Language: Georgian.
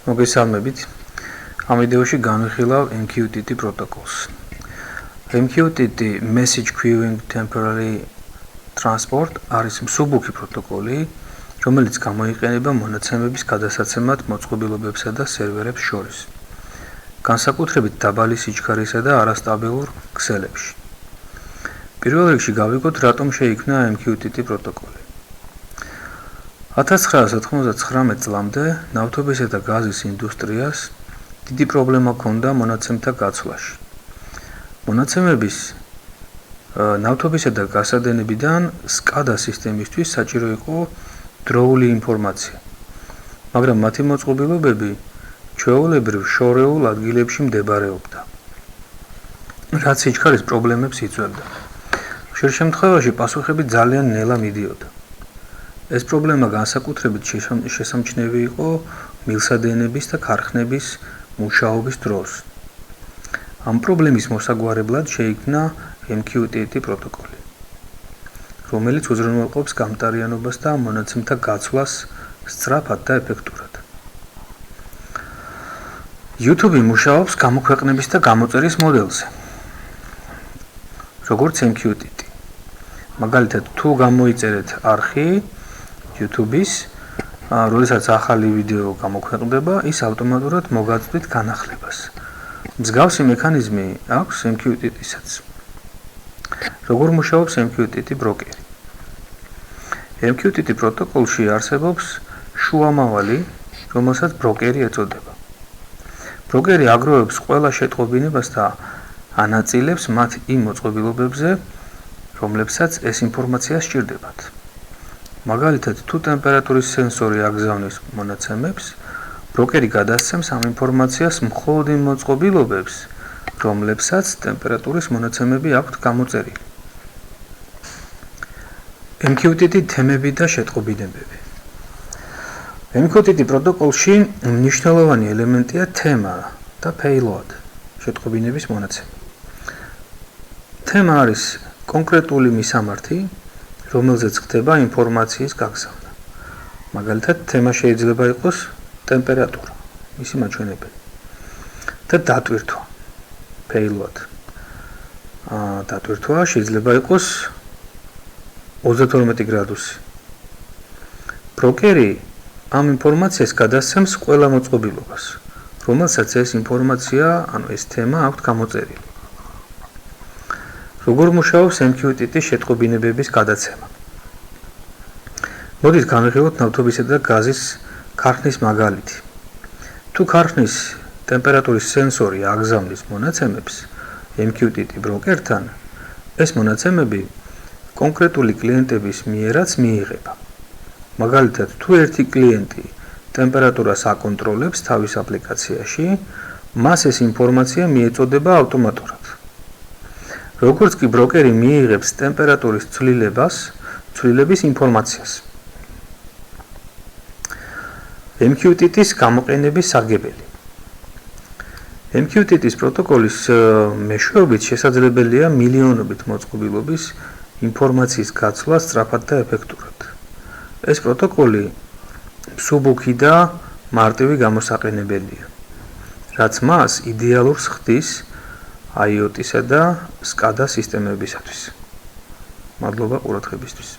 მოგესალმებით. ამ ვიდეოში განვიხილავ MQTT პროტოკოლს. MQTT Message Queuing Temporary Transport არის მსუბუქი პროტოკოლი, რომელიც გამოიყენება მონაცემების გადასაცემად მოწყობილობებსა და სერვერებს შორის. განსაკუთრებით დაბალი სიჩქარისა და არასტაბილურ ქსელებში. პირველ რიგში გავიგოთ, რატომ შეიქმნა MQTT პროტოკოლი. 1999 წლამდე ნავთობისა და გაზის ინდუსტრიას დიდი პრობლემა ჰქონდა მონაცემთა გაცვლაში. მონაცემების ნავთობისა და გასადენებიდან SCADA სისტემისთვის საჭირო იყო დროული ინფორმაცია, მაგრამ მათი მოწყობილობები ჩვეულებრივ შორეულ ადგილებში მდებარეობდა, რაც სიჩქარის პრობლემებს იწვევდა. ხშირ შემთხვევაში პასუხები ძალიან ნელა მიდიოდა. ეს პრობლემა განსაკუთრებით შესამჩნევი იყო მილსადენების და ქარხნების მუშაობის დროს. ამ პრობლემის მოსაგვარებლად შეიქმნა MQTT პროტოკოლი, რომელიც უზრუნველყოფს გამტარიანობას და მონაცემთა გაცვლას სწრაფად და ეფექტურად. YouTube მუშაობს გამოქვეყნების და გამოწერის მოდელზე, როგორც MQTT. მაგალითად, თუ გამოიწერეთ არხი YouTube-ის, როდესაც ახალი ვიდეო გამოქვეყნდება, ის ავტომატურად მოგაწვდით განახლებას. მსგავსი მექანიზმი აქვს MQTT-საც. როგორ მუშაობს MQTT ბროკერი? MQTT პროტოკოლში არსებობს შუამავალი, რომელსაც ბროკერი ეწოდება. ბროკერი აგროვებს ყველა შეტყობინებას და ანაწილებს მათ იმ მოწყობილობებზე, რომლებსაც ეს ინფორმაცია სჭირდებათ. მაგალითად, თუ ტემპერატურის სენსორი აგზავნის მონაცემებს, ბროკერი გადასცემს ამ ინფორმაციას მხოლოდ იმ მოწყობილობებს, რომლებსაც ტემპერატურის მონაცემები აქვთ გამოწერილი. MQTT თემები და შეტყობინებები. MQTT პროტოკოლში მნიშვნელოვანი ელემენტია თემა და payload, შეტყობინების მონაცემა. თემა არის კონკრეტული მისამართი, რომელზეც ხდება ინფორმაციის გაგზავნა. მაგალითად, თემა შეიძლება იყოს ტემპერატურა, მისი მაჩვენებელი და დატვირთვა, payload. დატვირთვა შეიძლება იყოს 32 გრადუსი. ბროკერი ამ ინფორმაციას გადასცემს ყველა მოწყობილობას, რომელსაც ეს ინფორმაცია, ეს თემა აქვთ გამოწერილი. როგორ მუშაობს MQTT შეტყობინებების გადაცემა? მოდით განვიხილოთ ნავთობისა და გაზის ქარხნის მაგალითი. თუ ქარხნის ტემპერატურის სენსორი აგზავნის მონაცემებს MQTT ბროკერთან, ეს მონაცემები კონკრეტული კლიენტების მიერაც მიიღება. მაგალითად, თუ ერთი კლიენტი ტემპერატურას აკონტროლებს თავის აპლიკაციაში, მას ეს ინფორმაცია მიეწოდება ავტომატურად. როგორც კი ბროკერი მიიღებს ტემპერატურის ცვლილების ინფორმაციას. MQTT-ის გამოყენების სარგებელი. MQTT-ის პროტოკოლის მეშვეობით შესაძლებელია მილიონობით მოწყობილობის ინფორმაციის გაცვლა სწრაფად და ეფექტურად. ეს პროტოკოლი მსუბუქი და მარტივი გამოსაყენებელია, რაც მას იდეალურს ხდის IoT-სა და SCADA სისტემებისათვის. მადლობა ყურადღებისთვის.